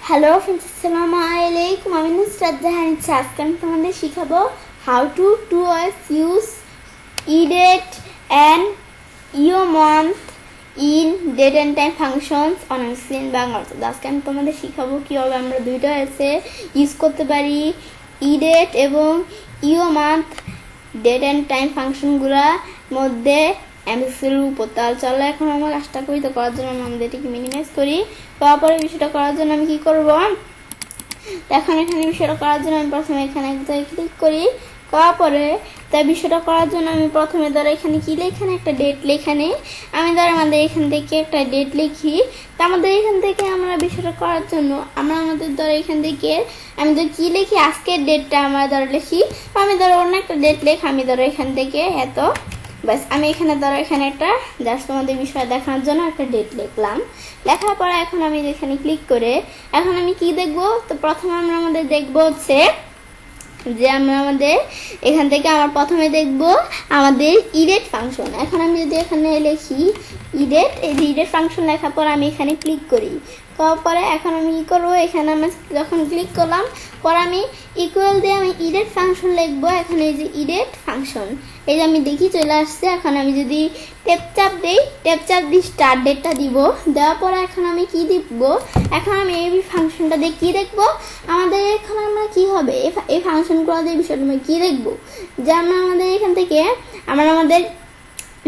Hello friends, আসসালামু আলাইকুম। আমি নুসরাত জাহান। আজকে আমি তোমাদের শিখাবো how to use EDATE and EOMONTH in date and time functions on in Bangla. আজকে আমি তোমাদের শিখাবো কিভাবে আমরা দুইটা এসে ইউজ করতে পারি EDATE এবং EOMONTH ডেট অ্যান্ড টাইম ফাংশনগুলোর মধ্যে এমএসএর উপর। তাহলে চলো এখন আমরা কাজটা করি। তো করার জন্য আমি আমাদের এটাকে মিনিমাইজ করি। তারপরে বিষয়টা করার জন্য আমি কি করব, এখন এখানে বিষয়টা করার জন্য আমি প্রথমে এখানে এক জায়গায় ক্লিক করি। করার পরে তাই বিষয়টা করার জন্য আমি প্রথমে ধরো এখানে কি লেখানে একটা ডেট লেখানে আমি ধরো আমাদের এখান থেকে একটা ডেট লিখি। তা আমাদের এখান থেকে আমরা বিষয়টা করার জন্য আমরা আমাদের ধরো এখান থেকে আমি ধরো কি লিখি, আজকের ডেটটা আমরা ধরো লিখি। আমি ধরো অন্য একটা ডেট লেখা আমি ধরো এখান থেকে এত ব্যাস আমি এখানে ধরো এখানে একটা জাস্ট তোমাদের বিষয় দেখানোর জন্য একটা ডেট লিখলাম। লেখার পরে এখন আমি এখানে ক্লিক করে এখন আমি কি দেখবো, তো প্রথমে আমরা আমাদের দেখবো হচ্ছে যে আমরা আমাদের এখান থেকে আমার প্রথমে দেখবো আমাদের EDATE ফাংশন। এখন আমি যদি এখানে লিখি EDATE, এই যে EDATE ফাংশন লেখার পর আমি এখানে ক্লিক করি। করার পরে এখন আমি কি করবো, এখানে আমি যখন ক্লিক করলাম পরে আমি ইকুয়াল দিয়ে আমি EDATE ফাংশন লিখবো। এখন এই যে EDATE ফাংশন এই যে আমি দেখি চলে আসছে। এখন আমি যদি টেপ চাপ দিই স্টার্ট ডেটটা দিব। দেওয়ার পরে এখন আমি কি দিব, এখন আমি এই ফাংশনটা দিয়ে কি দেখবো আমাদের এখন আমরা কি হবে এই ফাংশনগুলো দিয়ে বিষয়টা আমি কি দেখবো, যে আমরা আমাদের এখান থেকে আমাদের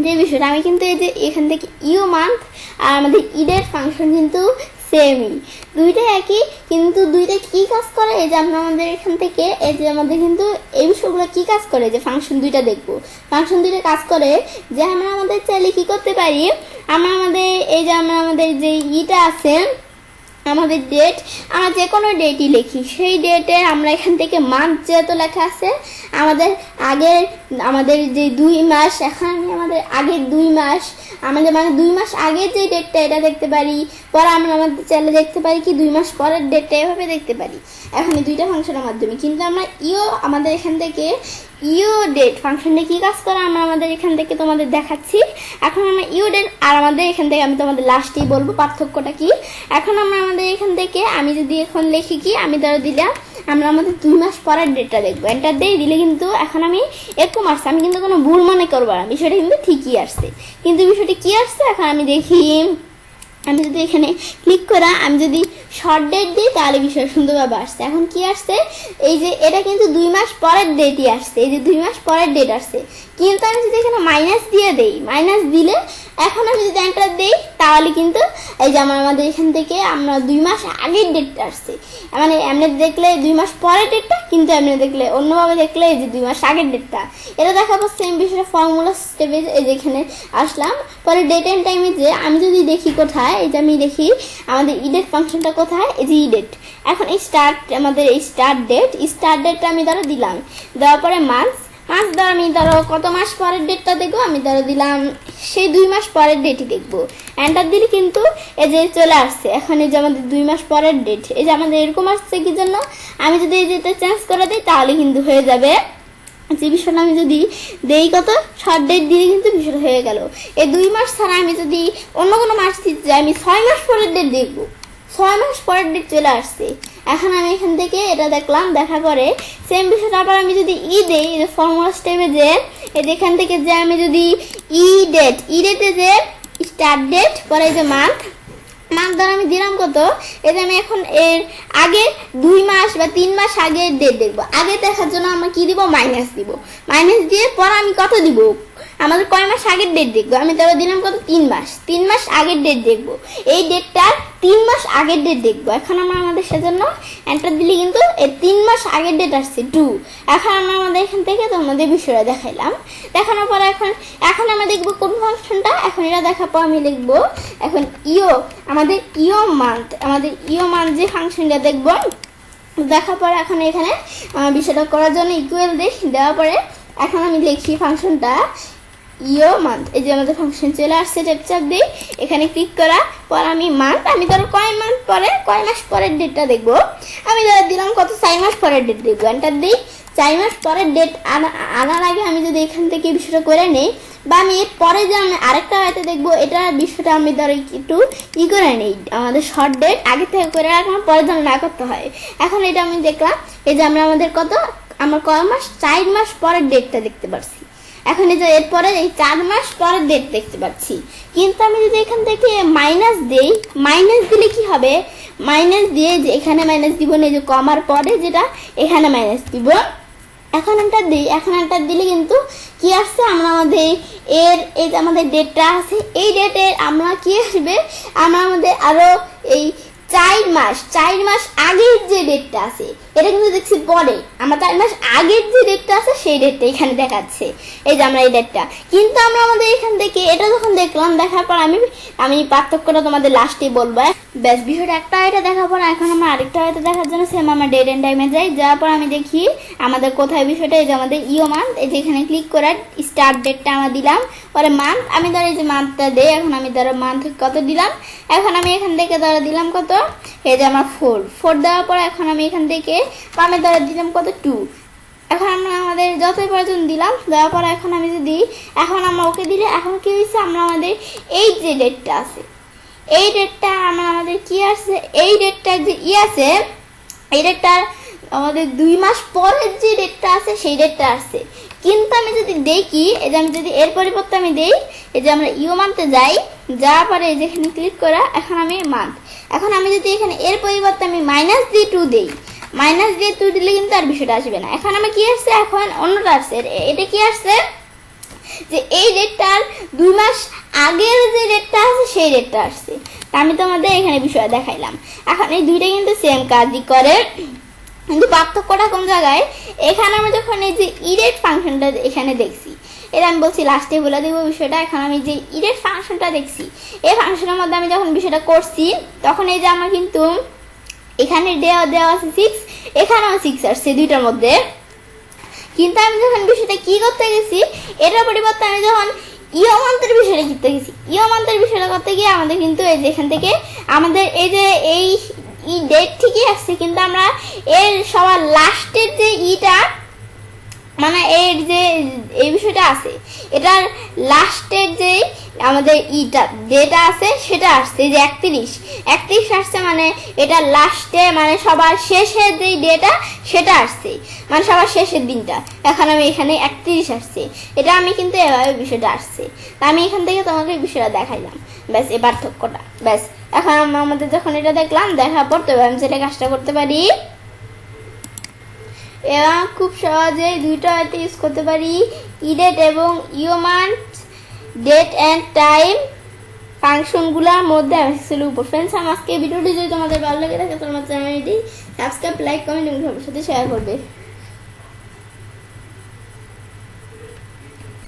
যে বিষয়টা আমি কিন্তু এই যে এখান থেকে EOMONTH আর আমাদের EDATE ফাংশন কিন্তু সেমই, দুইটা একই, কিন্তু দুইটা কি কাজ করে এই যে আমরা আমাদের এখান থেকে এই যে আমাদের কিন্তু এই বিষয়গুলো কি কাজ করে যে ফাংশন দুইটা দেখবো। ফাংশন দুইটা কাজ করে যে আমরা আমাদের চাইলে কি করতে পারি, আমরা আমাদের এই যে আমরা আমাদের যে ইটা আছে আমাদের ডেট, আমরা যে কোনো ডেটই লিখি সেই ডেটে আমরা এখান থেকে মান্থ যেহেতু লেখা আছে আমাদের যে 2 মাস, এখন আমি আমাদের আগের 2 মাস আমাদের মানে 2 মাস আগের যে ডেটটা এটা দেখতে পারি। পরে আমরা আমাদের চাইলে দেখতে পারি কি 2 মাস পরের ডেটটা এভাবে দেখতে পারি এখন এই দুইটা ফাংশনের মাধ্যমে। কিন্তু আমরা আমাদের এখান থেকে EODATE ফাংশনটা কি কাজ করে আমরা আমাদের এখান থেকে তোমাদের দেখাচ্ছি। এখন আমরা EODATE আর আমাদের এখান থেকে আমি তোমাদের লাস্টেই বলবো পার্থক্যটা কি। এখন আমরা আমাদের এখান থেকে আমি যদি এখন লিখি কি আমি ধরো দিলাম আমরা আমাদের 2 মাস পরের ডেটটা দেখবো, এন্টার দিয়ে দিলে কিন্তু এখন আমি এরকম আসছে, আমি কিন্তু কোনো ভুল মনে করবো না, বিষয়টা কিন্তু ঠিকই আসছে। কিন্তু বিষয়টা কি আসছে এখন আমি দেখি, আমি যদি এখানে ক্লিক করা আমি যদি শর্ট ডেট দিই তাহলে বিষয় সুন্দরভাবে আসছে। এখন কি আসছে, এই যে এটা কিন্তু 2 মাস পরের ডেটই আসছে, এই যে 2 মাস পরের ডেট আসছে। কিন্তু আমি যদি এখানে মাইনাস দিয়ে দেই, মাইনাস দিলে এখন আমি যদি এন্টার দিই তাহলে কিন্তু এই যে আমাদের এখান থেকে আমরা 2 মাস আগের ডেটটা আসছে, মানে এমনি দেখলে 2 মাস পরের ডেটটা, কিন্তু এমনি দেখলে অন্যভাবে দেখলে এই যে 2 মাস আগের ডেটটা। এটা দেখাবো সেম বিষয়টা ফর্মুলা স্টেপে এই যে এখানে আসলাম। পরে ডেট এন্ড টাইমে যে আমি যদি দেখি কোথায়, এই যে আমি দেখি আমাদের EDATE ফাংশনটা কোথায়, এই যে EDATE। এখন এই আমাদের এই স্টার্ট ডেটটা আমি ধরো দিলাম, দেওয়ার পরে মাস ধরো আমি ধরো কত মাস পরের ডেটটা দেখবো, আমি ধরো দিলাম সেই 2 মাস পরের ডেটই দেখবো। এন্টার দিলে কিন্তু এই যে চলে আসছে। এখন এই যে আমাদের 2 মাস পরের ডেট এই যে আমাদের এরকম আসছে কি জন্য, আমি যদি এই যেটা চেঞ্জ করে দিই তাহলে কিন্তু হয়ে যাবে যে বিষয়টা আমি যদি দেই কত শর্ট ডেট দিয়ে কিন্তু বিষয়টা হয়ে গেল। এই 2 মাস ছাড়া আমি যদি অন্য কোনো মাস দিতে যাই আমি 6 মাস পরের ডেট দেখবো, 6 মাস পরের ডেট চলে আসছে। এখন আমি এখান থেকে এটা দেখলাম, দেখা করে সেম বিষয়টা আবার আমি যদি দেই যে ফর্মুলা স্টেপে যে এখান থেকে যে আমি যদি EDATE যে স্টার্ট ডেট পরে এই যে মান্থ ধর আমি দিলাম কত, এই যে আমি এখন এর আগে 2 মাস বা 3 মাস আগের ডেট দেখবো। আগে দেখার জন্য আমরা কি দিব, মাইনাস দিব। মাইনাস দিয়ে পরে আমি কত দিব, আমাদের কয় মাস আগের ডেট দেখবো। আমি তবে দিলাম কত 3 মাস আগের ডেট দেখবো, এই ডেটটার 3 মাস আগের ডেট দেখবো। এখন আমরা আমাদের সেজন্য এন্টার দিলে কিন্তু এই 3 মাস আগের ডেট আসছে 2। এখন আমরা আমাদের এখান থেকে তোমাদের বিষয়টা দেখাইলাম। দেখানোর পরে এখন আমরা দেখবো কোন ফাংশনটা। এখন এটা দেখার পর আমি লিখবো এখন আমাদের EOMONTH যে ফাংশনটা দেখবো। দেখার পরে এখন এখানে বিষয়টা করার জন্য ইকুয়াল দেওয়ার পরে এখন আমি লিখি ফাংশনটা EOMONTH। এই যে আমাদের ফাংশন চলে আসছে, চাপ দিই এখানে ক্লিক করা পর আমি আমি ধরো কয় মাস পরের ডেটটা দেখবো। আমি ধরো দিলাম কত 6 মাস পরের ডেট দেখবো, এন্টার দিই 4 মাস পরের ডেট আনার আগে আমি যদি এখান থেকে বিষয়টা করে নেই, বা আমি এর পরে যে আমি আরেকটা আয়তে দেখবো, এটা বিষয়টা আমি ধরো একটু করে নেই, আমাদের শর্ট ডেট আগে থেকে করে রাখলাম, পরে যেন না করতে হয়। এখন এটা আমি দেখলাম, এই যে আমাদের আমরা কয় মাস, 4 মাস পরের ডেটটা দেখতে পাচ্ছি। এখন এই যে এরপরে এই 4 মাস পরের ডেট দেখতে পাচ্ছি। কিন্তু আমি যদি এখান থেকে মাইনাস দেই, মাইনাস দিলে কি হবে, মাইনাস দিয়ে যে এখানে মাইনাস দিব না, এই যে কমার পরে যেটা এখানে মাইনাস দিব, এখন একটা দিই, এখন একটা দিলে কিন্তু কি আসছে, আমরা আমাদের এই যে আমাদের ডেটটা আছে, এই ডেটে আমরা কি আসবে, আমরা আমাদের আরো এই 4 মাস আগের যে ডেটটা আছে, এটা কিন্তু দেখছি পরে, আমরা 4 মাস আগের যে ডেটটা আছে সেই ডেটটা এখানে দেখাচ্ছে, এই যে আমরা এই ডেটটা। কিন্তু আমরা আমাদের এখান থেকে এটা যখন দেখলাম, দেখার পর আমি পার্থক্যটা তোমাদের লাস্টে বলবো। ব্যাস, বিষয়টা একটা এটা দেখার পর এখন আমরা আরেকটা হয়তো দেখার জন্য সেম আমরা ডেট এন্ড টাইমে যাই, যাওয়ার পর আমি দেখি আমাদের কোথায় বিষয়টা, এই যে আমাদের ইও মান্থ, এই যে এখানে ক্লিক করে স্টার্ট ডেটটা আমরা দিলাম, পরে মান্থ আমি ধরো এই যে মান্থটা দেই, এখন আমি ধরো মান্থ কত দিলাম, এখন আমি এখান থেকে ধরো দিলাম কত, এই যে আমার 4 দেওয়ার পর এখন আমি এখান থেকে আমি ধরো দিলাম কত 2, এখন আমরা আমাদের যতই প্রয়োজন দিলাম, দেওয়ার পর এখন আমি যদি এখন আমরা ওকে দিলে, এখন কি হয়েছে, আমরা আমাদের এই যে ডেটটা আছে, এই ডেটটা আমাদের কি আসছে, এই ডেটটার যে আছে, এই ডেটটার আমাদের 2 মাস পরের যে ডেটটা আছে সেই ডেটটা আসছে। কিন্তু আমি যদি দেখি, এই যে আমি যদি এর পরিবর্তে আমি দেই, এই যে আমরা ইও মান্থে যাই, যাওয়ার পরে এই যে এখানে ক্লিক করা, এখন আমি মান্থ, এখন আমি যদি এখানে এর পরিবর্তে আমি -2 দেই, -2 দিলে কিন্তু আর বিষয়টা আসবে না। এখন আমার কি আসছে, এখন অন্যটা আসছে, এটা কি আসছে, যে এই ডেটটার 2 মাস আগের যে ডেটটা আছে সেই ডেটটা আসছে। আমি তোমাদের এখানে বিষয় দেখাইলাম। এখন এই দুইটা কিন্তু সেম কাজই করে, কিন্তু পার্থক্যটা কোন জায়গায়, এখানে আমি যখন এই যে ইডেট ফাংশনটা এখানে দেখছি, এটা আমি বলছি লাস্টে বলে দেবো বিষয়টা। এখন আমি যে ইডেট ফাংশনটা দেখছি, এই ফাংশনের মধ্যে আমি যখন বিষয়টা করছি, তখন এই যে আমার কিন্তু এখানে দেওয়া আছে 6, এখানেও 6 আসছে দুইটার মধ্যে। কিন্তু আমি যখন বিষয়টা কি করতে গেছি, এটার পরিবর্তে আমি যখন ইও মান্থের বিষয়টা করতে গেছি, ইও মান্থের বিষয়টা করতে গিয়ে আমাদের কিন্তু এই যে এখান থেকে আমাদের এই যে এই ডেট ঠিকই আসছে, কিন্তু আমরা এর সবার লাস্টের যে ইটা, মানে এর যে এই বিষয়টা আছে, এটার লাস্টের যে আমাদের ইটা যেটা আছে সেটা আসছে, যে 31 আসছে, মানে এটা লাস্টে, মানে সবার শেষের যে ডেটা সেটা আসছে, মানে সবার শেষের দিনটা। এখন আমি এখানে 31 আসছে, এটা আমি কিন্তু এভাবে বিষয়টা আসছে, তা আমি এখান থেকে তোমাকে বিষয়টা দেখাইলাম। ব্যাস, এই পার্থক্যটা। ব্যাস, এখন আমাদের যখন এটা দেখলাম, দেখার পর তো আমি সেটা কাজটা করতে পারি, এবং খুব সহজেই দুইটা হাতে ইউজ করতে পারি, ইডেট এবং ইও মান্থ ডেট অ্যান্ড টাইম ফাংশনগুলোর মধ্যে আমি উপর। ফ্রেন্ডস, আমার আজকে ভিডিওটি যদি তোমাদের ভালো লাগে থাকে, তোমার চ্যানেলটি সাবস্ক্রাইব, লাইক, কমেন্ট এবং সবার সাথে শেয়ার করবে।